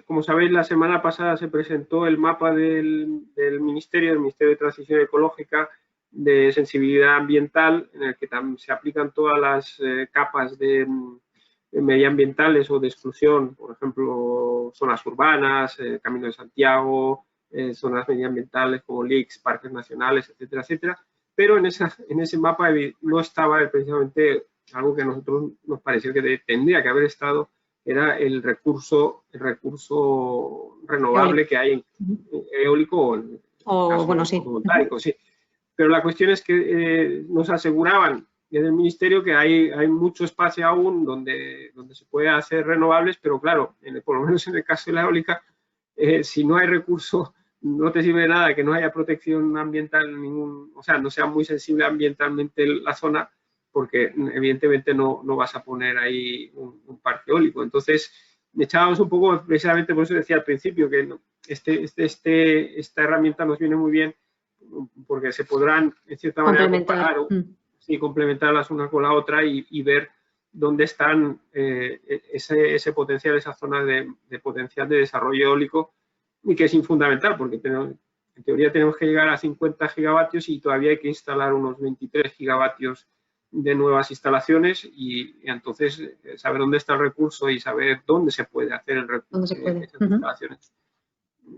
como sabéis, la semana pasada se presentó el mapa del Ministerio de Transición Ecológica de sensibilidad ambiental, en el que se aplican todas las capas de medioambientales o de exclusión, por ejemplo, zonas urbanas, Camino de Santiago, zonas medioambientales como LICs, parques nacionales, etcétera, etcétera. pero en ese mapa no estaba precisamente algo que a nosotros nos pareció que tendría que haber estado, era el recurso renovable que hay en eólico o bueno, sí. fotovoltaico, sí. Pero la cuestión es que nos aseguraban desde el Ministerio que hay mucho espacio aún donde se puede hacer renovables, pero claro, por lo menos en el caso de la eólica, si no hay recurso, no te sirve de nada que no haya protección ambiental, o sea, no sea muy sensible ambientalmente la zona, porque evidentemente no vas a poner ahí un parque eólico. Entonces, echábamos un poco, precisamente por eso decía al principio, que esta herramienta nos viene muy bien, porque se podrán, en cierta manera, comparar, sí, complementar las unas con la otra y ver dónde están ese potencial, esa zona de potencial de desarrollo eólico, y que es fundamental, porque en teoría tenemos que llegar a 50 gigavatios y todavía hay que instalar unos 23 gigavatios de nuevas instalaciones, y entonces saber dónde está el recurso y saber dónde se puede hacer el recurso de esas instalaciones.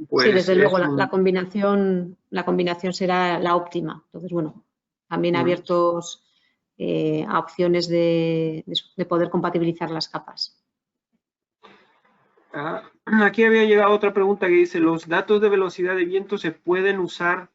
Pues sí, desde luego la combinación será la óptima. Entonces, bueno, también abiertos a opciones de poder compatibilizar las capas. Aquí había llegado otra pregunta que dice: ¿los datos de velocidad de viento se pueden usar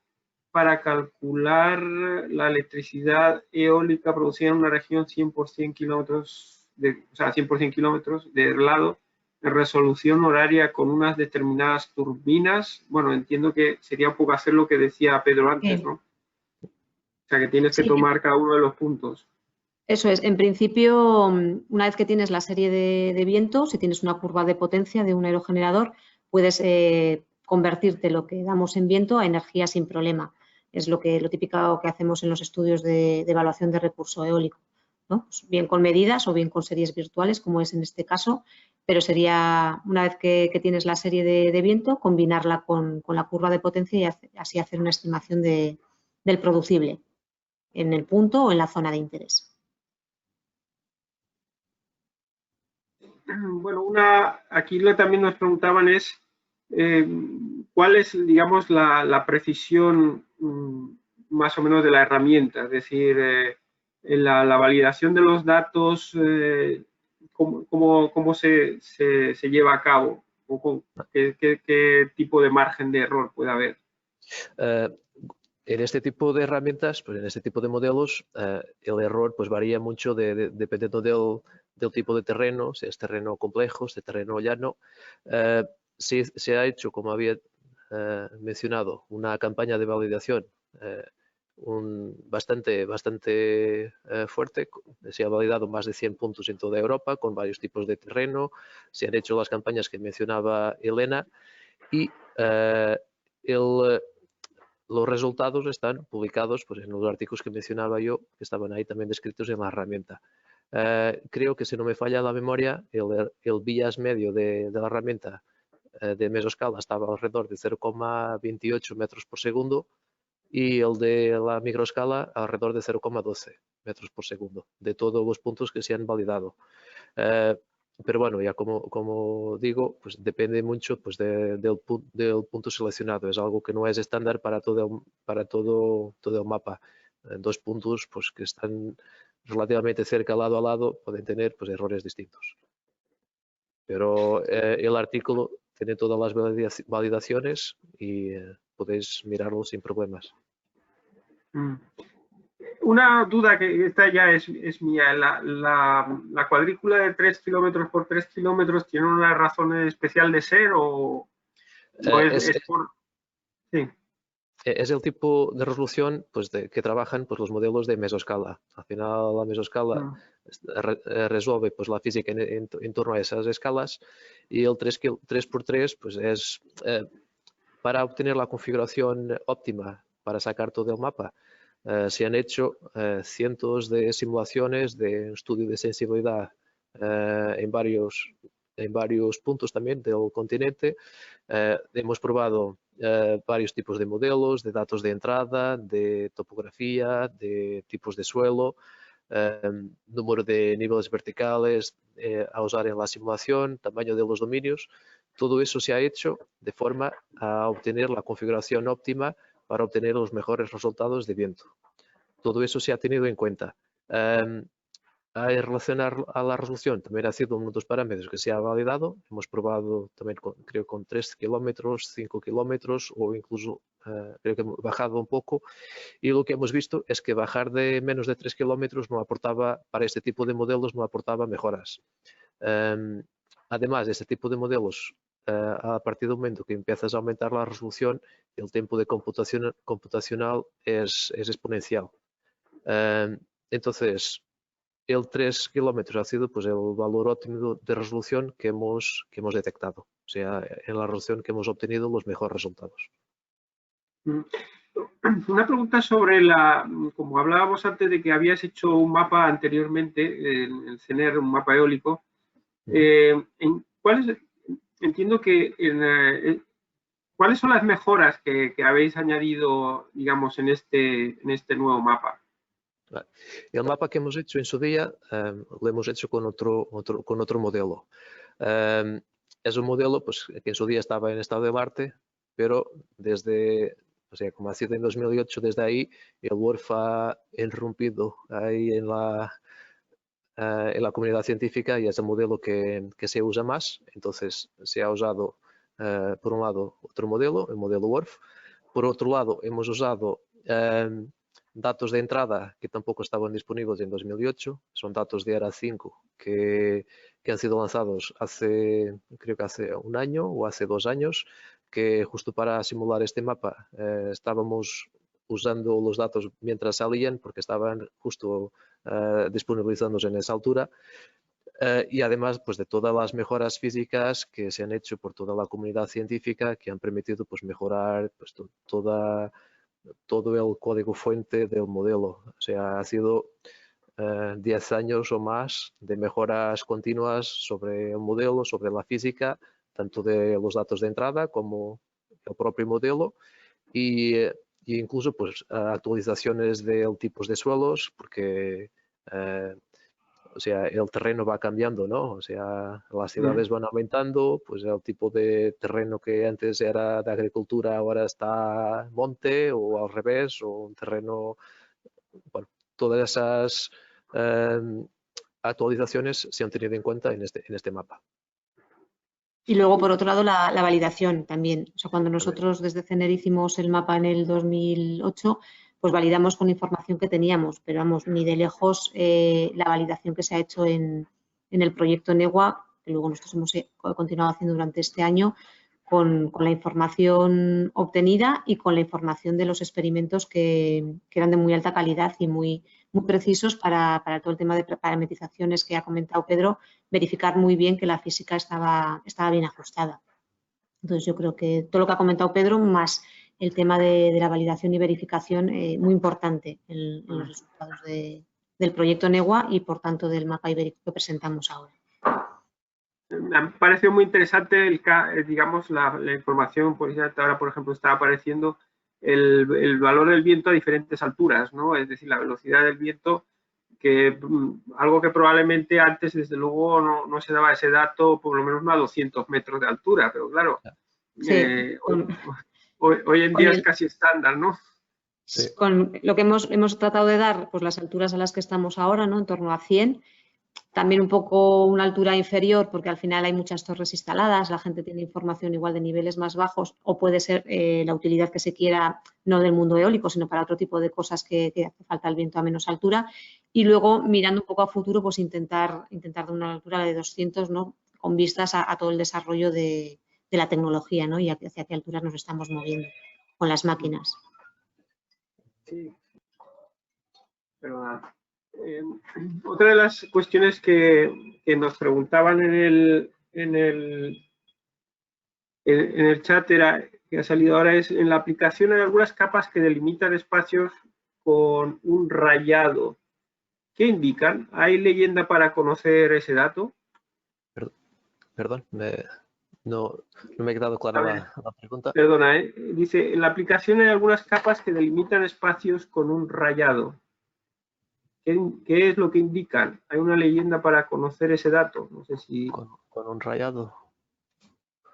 para calcular la electricidad eólica producida en una región 100% kilómetros, o sea, 100% kilómetros de lado, en resolución horaria con unas determinadas turbinas? Bueno, entiendo que sería un poco hacer lo que decía Pedro antes, ¿no? O sea, que tienes que tomar cada uno de los puntos. Eso es. En principio, una vez que tienes la serie de viento, si tienes una curva de potencia de un aerogenerador, puedes convertirte lo que damos en viento a energía sin problema. Es lo típico que hacemos en los estudios de evaluación de recurso eólico, ¿no? Pues bien con medidas o bien con series virtuales, como es en este caso, pero sería, una vez que tienes la serie de viento, combinarla con la curva de potencia y así hacer una estimación del producible en el punto o en la zona de interés. Bueno, aquí también nos preguntaban es cuál es, digamos, la precisión más o menos de la herramienta, es decir, la validación de los datos, cómo se lleva a cabo, o qué tipo de margen de error puede haber. En este tipo de herramientas, pues en este tipo de modelos, el error pues varía mucho dependiendo del tipo de terreno, si es terreno complejo, si es terreno llano. Se ha hecho, como había mencionado, una campaña de validación bastante fuerte. Se ha validado más de 100 puntos en toda Europa con varios tipos de terreno. Se han hecho las campañas que mencionaba Elena y los resultados están publicados pues, en los artículos que mencionaba yo, que estaban ahí también descritos en la herramienta. Creo que, si no me falla la memoria, el bias medio de la herramienta de mesoscala estaba alrededor de 0,28 metros por segundo y el de la microescala alrededor de 0,12 metros por segundo, de todos los puntos que se han validado. Pero bueno, ya como digo, pues depende mucho pues, del punto seleccionado. Es algo que no es estándar para todo el mapa. Dos puntos pues, que están relativamente cerca lado a lado pueden tener pues, errores distintos. Pero el artículo tiene todas las validaciones y podéis mirarlo sin problemas. Una duda que esta ya es mía. ¿La cuadrícula de 3 kilómetros por 3 kilómetros tiene una razón especial de ser o es por...? Sí. Es el tipo de resolución pues, que trabajan pues, los modelos de mesoscala. Al final, la mesoscala resuelve pues, la física en torno a esas escalas, y el 3x3 pues, es para obtener la configuración óptima para sacar todo el mapa. Se han hecho cientos de simulaciones de estudio de sensibilidad en varios puntos también del continente. Hemos probado varios tipos de modelos, de datos de entrada, de topografía, de tipos de suelo, número de niveles verticales a usar en la simulación, tamaño de los dominios. Todo eso se ha hecho de forma a obtener la configuración óptima para obtener los mejores resultados de viento. todo eso se ha tenido en cuenta. En relación a la resolución, también ha sido uno de los parámetros que se ha validado. Hemos probado también, creo, con 3 kilómetros, 5 kilómetros o incluso creo que hemos bajado un poco. Y lo que hemos visto es que bajar de menos de 3 kilómetros no aportaba, para este tipo de modelos, no aportaba mejoras. Además, este tipo de modelos, a partir del momento que empiezas a aumentar la resolución, el tiempo de computacional es exponencial. Entonces, el 3 kilómetros ha sido pues, el valor óptimo de resolución que hemos detectado. O sea, en la resolución que hemos obtenido los mejores resultados. Una pregunta sobre como hablábamos antes de que habías hecho un mapa anteriormente, en el CENER, un mapa eólico. Entiendo que ¿cuáles son las mejoras que habéis añadido, digamos, en este nuevo mapa? El mapa que hemos hecho en su día lo hemos hecho con otro modelo. Es un modelo pues, que en su día estaba en estado de arte, pero desde, o sea, como ha sido en 2008, desde ahí el WRF ha irrumpido ahí en la comunidad científica y es el modelo que se usa más. Entonces se ha usado, por un lado, otro modelo, el modelo WRF. Por otro lado, hemos usado datos de entrada que tampoco estaban disponibles en 2008, son datos de ERA 5 que han sido lanzados creo que hace un año o hace 2 años, que justo para simular este mapa estábamos usando los datos mientras salían porque estaban justo disponibilizándose en esa altura. Y además pues, de todas las mejoras físicas que se han hecho por toda la comunidad científica que han permitido pues, mejorar pues, todo el código fuente del modelo. O sea, ha sido 10 años o más de mejoras continuas sobre el modelo, sobre la física, tanto de los datos de entrada como el propio modelo y incluso pues, actualizaciones de tipos de suelos porque o sea, el terreno va cambiando, ¿no? O sea, las ciudades van aumentando, pues el tipo de terreno que antes era de agricultura ahora está monte o al revés, o un terreno, bueno, todas esas actualizaciones se han tenido en cuenta en este mapa. Y luego, por otro lado, la validación también. O sea, cuando nosotros desde CENER hicimos el mapa en el 2008, pues validamos con información que teníamos, pero vamos, ni de lejos la validación que se ha hecho en el proyecto NEWA, que luego nosotros hemos continuado haciendo durante este año, con la información obtenida y con la información de los experimentos que eran de muy alta calidad y muy precisos para todo el tema de parametrizaciones que ha comentado Pedro, verificar muy bien que la física estaba bien ajustada. Entonces, yo creo que todo lo que ha comentado Pedro, más el tema de la validación y verificación, muy importante en los resultados del proyecto NEWA y, por tanto, del mapa ibérico que presentamos ahora. Me ha parecido muy interesante, digamos, la información, por ahora, por ejemplo, está apareciendo el valor del viento a diferentes alturas, ¿no? Es decir, la velocidad del viento, que algo que probablemente antes, desde luego, no se daba ese dato, por lo menos no a 200 metros de altura, pero claro, sí. Hoy en día es casi estándar, ¿no? Sí. Con lo que hemos tratado de dar, pues las alturas a las que estamos ahora, ¿no? En torno a 100. También un poco una altura inferior porque al final hay muchas torres instaladas, la gente tiene información igual de niveles más bajos o puede ser la utilidad que se quiera, no del mundo eólico, sino para otro tipo de cosas que hace falta el viento a menos altura. Y luego, mirando un poco a futuro, pues intentar de una altura de 200, ¿no? Con vistas a todo el desarrollo de la tecnología, ¿no? Y hacia qué alturas nos estamos moviendo con las máquinas. Sí. Pero, otra de las cuestiones que nos preguntaban en el chat que ha salido ahora es, en la aplicación hay algunas capas que delimitan espacios con un rayado. ¿Qué indican? ¿Hay leyenda para conocer ese dato? Perdón, no me ha quedado clara la pregunta. Perdona, dice, en la aplicación hay algunas capas que delimitan espacios con un rayado. ¿Qué es lo que indican? ¿Hay una leyenda para conocer ese dato? No sé si... Con un rayado.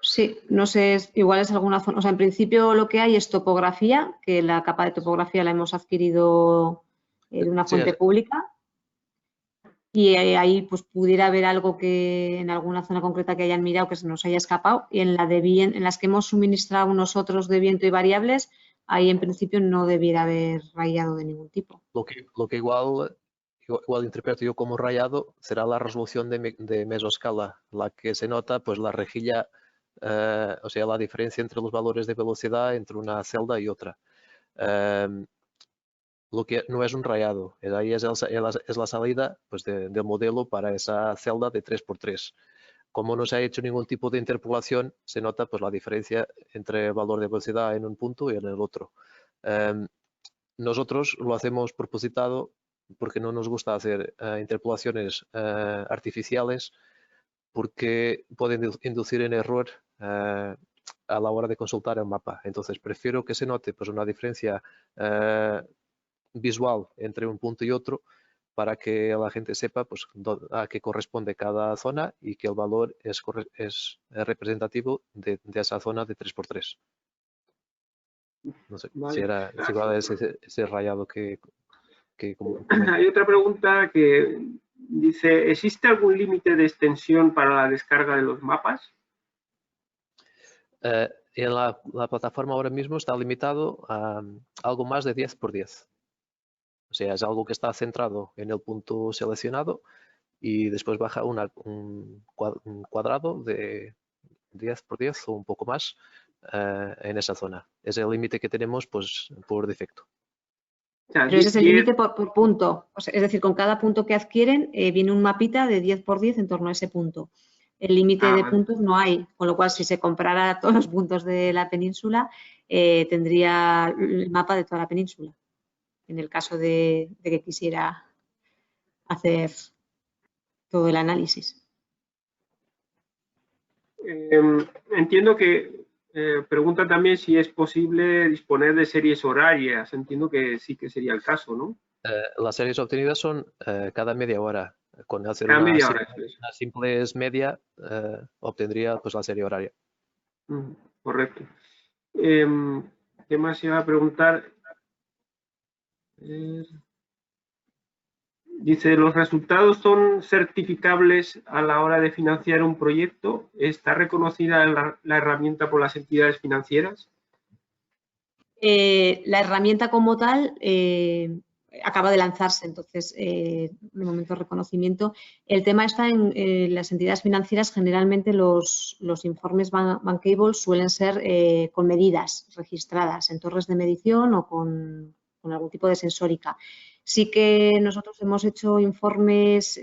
Sí, no sé, igual es alguna zona. O sea, en principio lo que hay es topografía, que la capa de topografía la hemos adquirido de una Sí, fuente pública. Y ahí pues pudiera haber algo que en alguna zona concreta que hayan mirado que se nos haya escapado, y en las que hemos suministrado nosotros de viento y variables, ahí en principio no debiera haber rayado de ningún tipo. Lo que igual interpreto yo como rayado será la resolución de mesoscala, la que se nota pues la rejilla, o sea, la diferencia entre los valores de velocidad entre una celda y otra. Lo que no es un rayado, ahí es la salida pues, del modelo para esa celda de 3×3. Como no se ha hecho ningún tipo de interpolación, se nota pues, la diferencia entre el valor de velocidad en un punto y en el otro. Nosotros lo hacemos propositado porque no nos gusta hacer interpolaciones artificiales, porque pueden inducir en error a la hora de consultar el mapa. Entonces prefiero que se note pues, una diferencia visual entre un punto y otro, para que la gente sepa pues, a qué corresponde cada zona y que el valor es representativo de esa zona de 3×3. No sé Vale. si era igual a ese rayado que Hay otra pregunta que dice, ¿existe algún límite de extensión para la descarga de los mapas? En la plataforma ahora mismo está limitado a algo más de 10×10. O sea, es algo que está centrado en el punto seleccionado y después baja un cuadrado de 10×10 o un poco más en esa zona. Es el límite que tenemos pues, por defecto. O sea, Pero ese es el límite por punto. O sea, es decir, con cada punto que adquieren viene un mapita de 10×10 en torno a ese punto. El límite de puntos no hay, con lo cual si se comprara todos los puntos de la península, tendría el mapa de toda la península, en el caso de que quisiera hacer todo el análisis. Entiendo que pregunta también si es posible disponer de series horarias. Entiendo que sí que sería el caso, ¿no? Las series obtenidas son cada media hora. Con hacer Cada una simple media obtendría pues, la serie horaria. Correcto. ¿Qué más iba a preguntar? Dice, ¿los resultados son certificables a la hora de financiar un proyecto? ¿Está reconocida la herramienta por las entidades financieras? La herramienta como tal acaba de lanzarse, entonces, de momento reconocimiento. El tema está en las entidades financieras, generalmente los informes bankable suelen ser con medidas registradas en torres de medición o con algún tipo de sensórica. Sí que nosotros hemos hecho informes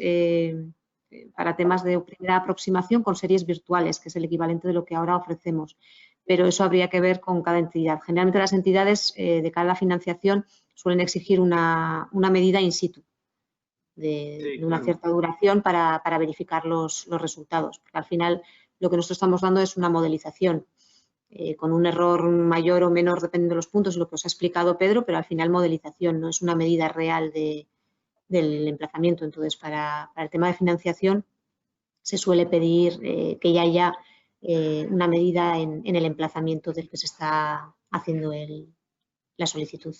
para temas de primera aproximación con series virtuales, que es el equivalente de lo que ahora ofrecemos, pero eso habría que ver con cada entidad. Generalmente las entidades de cara a la financiación suelen exigir una medida in situ de una cierta duración para verificar los resultados, porque al final lo que nosotros estamos dando es una modelización con un error mayor o menor dependiendo de los puntos, lo que os ha explicado Pedro, pero al final modelización, no es una medida real del emplazamiento. Entonces, para el tema de financiación se suele pedir que ya haya una medida en el emplazamiento del que se está haciendo la solicitud.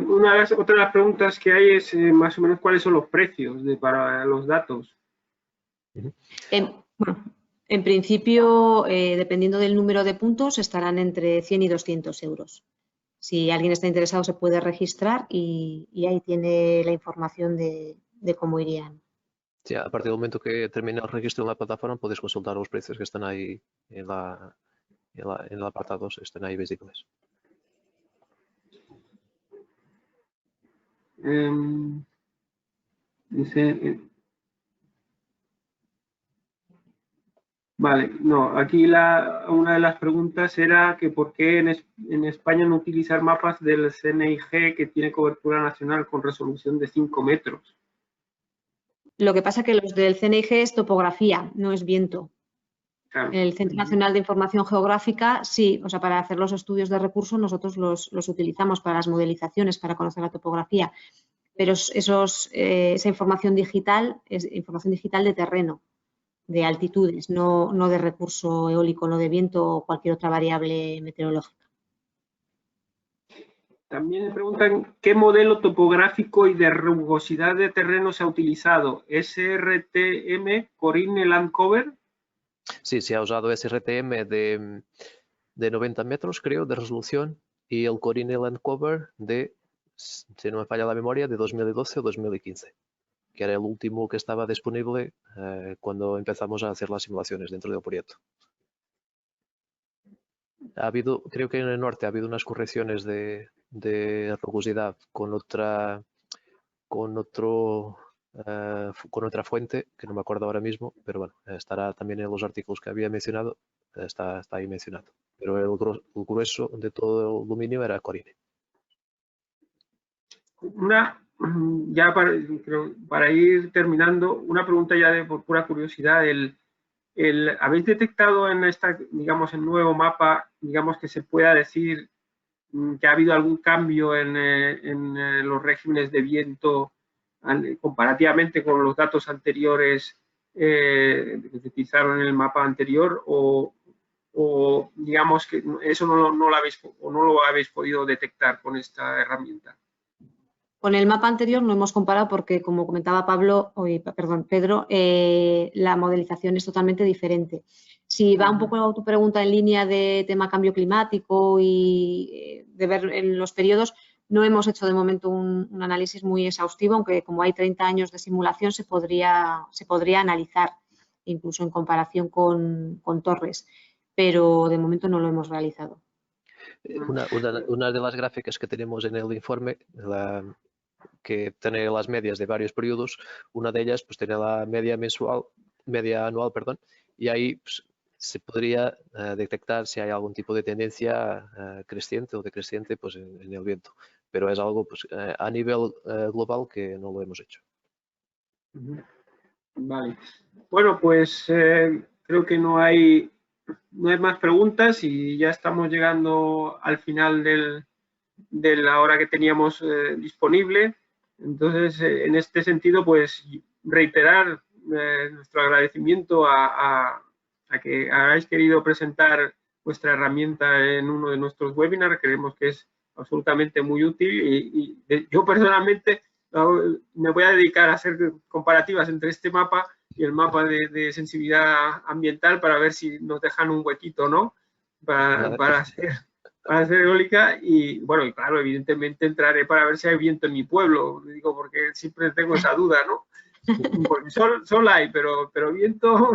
Otra de las preguntas que hay es más o menos cuáles son los precios para los datos. En principio, dependiendo del número de puntos, estarán entre 100 y 200 euros. Si alguien está interesado, se puede registrar y ahí tiene la información de cómo irían. Sí, a partir del momento que termine el registro en la plataforma, podéis consultar los precios que están ahí en el apartado, están ahí visibles. Vale, no, aquí una de las preguntas era que por qué en España no utilizar mapas del CNIG que tiene cobertura nacional con resolución de 5 metros. Lo que pasa es que los del CNIG es topografía, no es viento. Claro. En el Centro Nacional de Información Geográfica, sí, o sea, para hacer los estudios de recursos nosotros los utilizamos para las modelizaciones, para conocer la topografía, pero esa información digital es información digital de terreno, de altitudes, no de recurso eólico, no de viento o cualquier otra variable meteorológica. También me preguntan qué modelo topográfico y de rugosidad de terreno se ha utilizado. ¿SRTM Corine Land Cover? Sí, se ha usado SRTM de 90 metros, creo, de resolución, y el Corine Land Cover de, si no me falla la memoria, de 2012 o 2015, que era el último que estaba disponible cuando empezamos a hacer las simulaciones dentro del proyecto. Ha habido, creo que en el norte ha habido unas correcciones de rugosidad con otra fuente, que no me acuerdo ahora mismo, pero bueno, estará también en los artículos que había mencionado, está ahí mencionado. Pero el grueso de todo el aluminio era Corine. Ya para ir terminando, una pregunta ya por pura curiosidad. ¿Habéis detectado en digamos, el nuevo mapa, digamos, que se pueda decir que ha habido algún cambio en los regímenes de viento comparativamente con los datos anteriores que se utilizaron en el mapa anterior, o digamos que eso no lo habéis podido detectar con esta herramienta? Con el mapa anterior no hemos comparado porque, como comentaba Pedro, la modelización es totalmente diferente. Si va un poco a tu pregunta en línea de tema cambio climático y de ver en los periodos, no hemos hecho de momento un análisis muy exhaustivo, aunque como hay 30 años de simulación se podría analizar, incluso en comparación con torres, pero de momento no lo hemos realizado. Una de las gráficas que tenemos en el informe, que tiene las medias de varios periodos, una de ellas pues tiene la media anual, y ahí pues, se podría detectar si hay algún tipo de tendencia creciente o decreciente pues, en el viento, pero es algo pues, a nivel global que no lo hemos hecho. Vale. Bueno, pues creo que no hay más preguntas y ya estamos llegando al final de la hora que teníamos disponible. Entonces, en este sentido, pues reiterar nuestro agradecimiento a que hayáis querido presentar vuestra herramienta en uno de nuestros webinars. Creemos que es absolutamente muy útil y yo personalmente me voy a dedicar a hacer comparativas entre este mapa y el mapa de sensibilidad ambiental para ver si nos dejan un huequito, ¿no? Para hacer eólica y, bueno, y claro, evidentemente entraré para ver si hay viento en mi pueblo, digo, porque siempre tengo esa duda, ¿no? Porque sol hay, pero viento,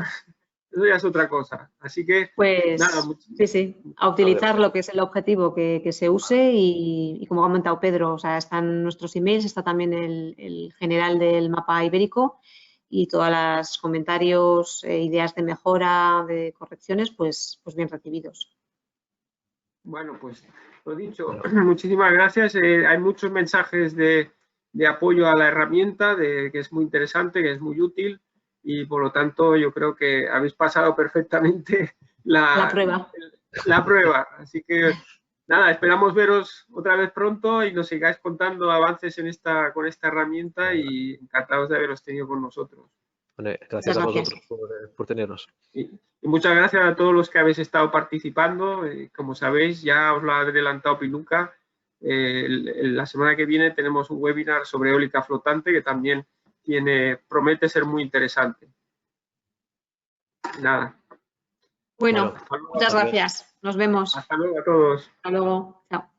eso ya es otra cosa. Así que, pues, nada. Sí, a utilizar lo que es el objetivo que se use y como ha comentado Pedro, o sea, están nuestros emails, está también el general del mapa ibérico y todos los comentarios, ideas de mejora, de correcciones, pues bien recibidos. Bueno, pues lo dicho, muchísimas gracias. Hay muchos mensajes de apoyo a la herramienta, que es muy interesante, que es muy útil y por lo tanto yo creo que habéis pasado perfectamente la prueba. Así que nada, esperamos veros otra vez pronto y nos sigáis contando avances con esta herramienta y encantados de haberos tenido con nosotros. Gracias a vosotros por tenernos. Y muchas gracias a todos los que habéis estado participando. Como sabéis, ya os lo ha adelantado Piluca. La semana que viene tenemos un webinar sobre eólica flotante que también promete ser muy interesante. Nada. Bueno, muchas gracias. Nos vemos. Hasta luego a todos. Hasta luego. Chao.